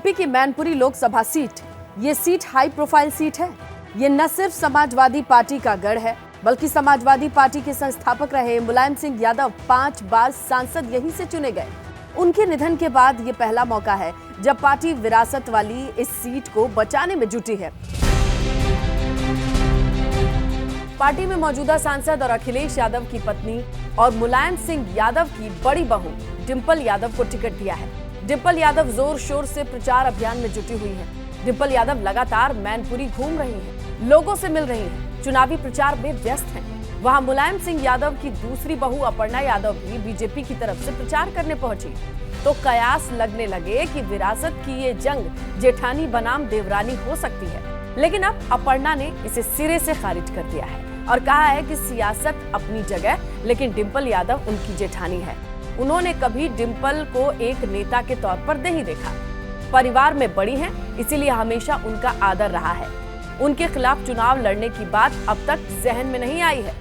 UP की Mainpuri Lok Sabha seat, ये seat high profile seat है। ये न सिर्फ समाजवादी पार्टी का गढ़ है, बल्कि समाजवादी पार्टी के संस्थापक रहे मुलायम सिंह यादव 5 बार सांसद यहीं से चुने गए। उनके निधन के बाद ये पहला मौका है जब पार्टी विरासत वाली इस सीट को बचाने में जुटी है। पार्टी में मौजूदा सांसद और अखिलेश यादव की पत्नी और मुलायम सिंह यादव की बड़ी बहू डिंपल यादव को टिकट दिया है। डिंपल यादव जोर शोर से प्रचार अभियान में जुटी हुई है। डिंपल यादव लगातार मैनपुरी घूम रही है, लोगों से मिल रही है, चुनावी प्रचार में व्यस्त हैं। वहां मुलायम सिंह यादव की दूसरी बहू अपर्णा यादव भी बीजेपी की तरफ से प्रचार करने पहुंची, तो कयास लगने लगे कि विरासत की ये जंग जेठानी बनाम देवरानी हो सकती है। लेकिन अब अपर्णा ने इसे सिरे से खारिज कर दिया है और कहा है कि सियासत अपनी जगह, लेकिन डिंपल यादव उनकी जेठानी है। उन्होंने कभी डिंपल को एक नेता के तौर पर नहीं देखा। परिवार में बड़ी हैं, इसीलिए हमेशा उनका आदर रहा है। उनके खिलाफ चुनाव लड़ने की बात अब तक जहन में नहीं आई है।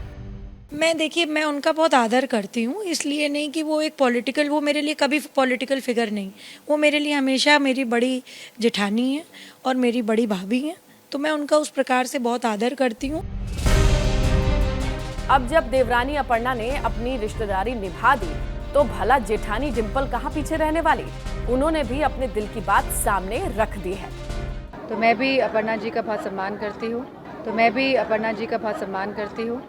मैं उनका बहुत आदर करती हूँ, इसलिए नहीं कि वो एक पॉलिटिकल, वो मेरे लिए कभी पॉलिटिकल फिगर नहीं, वो मेरे लिए हमेशा मेरी बड़ी जेठानी है और मेरी बड़ी भाभी है, तो मैं उनका उस प्रकार से बहुत आदर करती हूँ। अब जब देवरानी अपर्णा ने अपनी रिश्तेदारी निभा दी, तो भला जेठानी डिंपल कहाँ पीछे रहने वाली। उन्होंने भी अपने दिल की बात सामने रख दी है। तो मैं भी अपर्णा जी का बहुत सम्मान करती हूँ।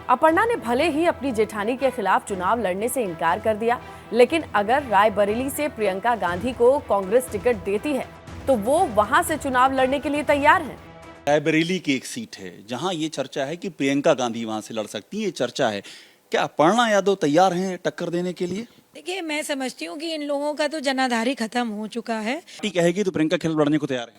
अपर्णा ने भले ही अपनी जेठानी के खिलाफ चुनाव लड़ने से इनकार कर दिया, लेकिन अगर रायबरेली से प्रियंका गांधी को कांग्रेस टिकट देती है, तो वो वहां से चुनाव लड़ने के लिए तैयार हैं। रायबरेली की एक सीट है जहां ये चर्चा है कि प्रियंका गांधी वहां से लड़ सकती है। ये चर्चा है, क्या अपर्णा यादव तैयार हैं टक्कर देने के लिए? देखिए, मैं समझती हूँ कि इन लोगों का तो जनाधारी खत्म हो चुका है। पार्टी कहेगी तो प्रियंका खिलाफ लड़ने को तैयार है।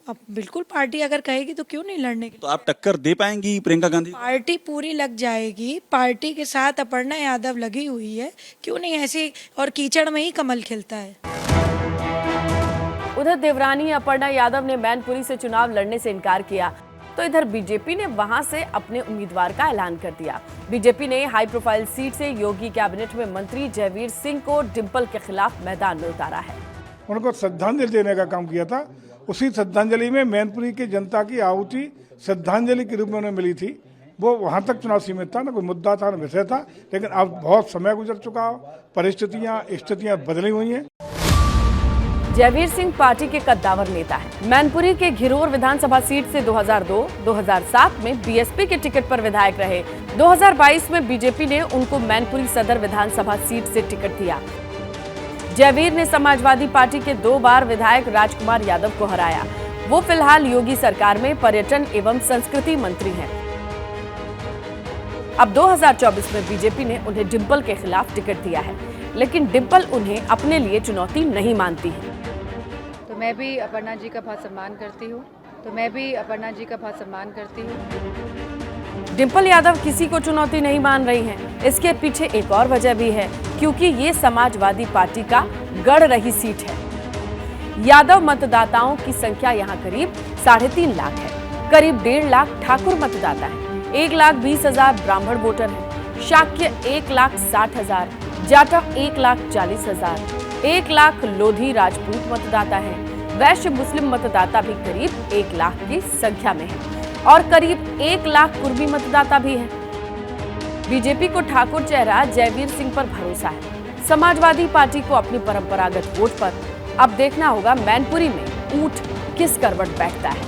अब बिल्कुल पार्टी अगर कहेगी तो क्यों नहीं लड़ने की। तो आप टक्कर दे पाएंगी प्रियंका गांधी? पार्टी पूरी लग जाएगी, पार्टी के साथ अपर्णा यादव लगी हुई है, क्यों नहीं ऐसी, और कीचड़ में ही कमल खिलता है। उधर देवरानी अपर्णा यादव ने मैनपुरी से चुनाव लड़ने से इनकार किया, तो इधर बीजेपी ने वहां से अपने उम्मीदवार का ऐलान कर दिया। बीजेपी ने हाई प्रोफाइल सीट से योगी कैबिनेट में मंत्री जयवीर सिंह को डिंपल के खिलाफ मैदान में उतारा है। उनको श्रद्धांजलि देने का काम किया था। उसी श्रद्धांजलि में मैनपुरी की जनता की आहुति श्रद्धांजलि के रूप में उन्हें मिली थी। वो वहां तक चुनाव सीमित था, न कोई मुद्दा था, न विषय था। लेकिन अब बहुत समय गुजर चुका हो, स्थितियां बदली हुई हैं। जयवीर सिंह पार्टी के कद्दावर नेता हैं। मैनपुरी के घिरोर विधानसभा सीट से 2002-2007 में बीएसपी के टिकट पर विधायक रहे। 2022 में बीजेपी ने उनको मैनपुरी सदर विधानसभा सीट से टिकट दिया। जयवीर ने समाजवादी पार्टी के 2 बार विधायक राजकुमार यादव को हराया। वो फिलहाल योगी सरकार में पर्यटन एवं संस्कृति मंत्री हैं। अब 2024 में बीजेपी ने उन्हें डिंपल के खिलाफ टिकट दिया है, लेकिन डिंपल उन्हें अपने लिए चुनौती नहीं मानती है। तो मैं भी अपर्णा जी का बहुत सम्मान करती हूँ। डिंपल यादव किसी को चुनौती नहीं मान रही हैं। इसके पीछे एक और वजह भी है, क्योंकि ये समाजवादी पार्टी का गढ़ रही सीट है। यादव मतदाताओं की संख्या यहाँ करीब 3.5 लाख है। करीब 1.5 लाख ठाकुर मतदाता है, 1,20,000 ब्राह्मण वोटर हैं, शाक्य 1,60,000, जाटव 1,40,000, 1 लाख लोधी राजपूत मतदाता हैं, वैश्य मुस्लिम मतदाता भी करीब 1 लाख की संख्या में है और करीब 1 लाख कुर्मी मतदाता भी हैं। बीजेपी को ठाकुर चेहरा जयवीर सिंह पर भरोसा है। समाजवादी पार्टी को अपनी परंपरागत वोट पर अब देखना होगा मैनपुरी में ऊंट किस करवट बैठता है।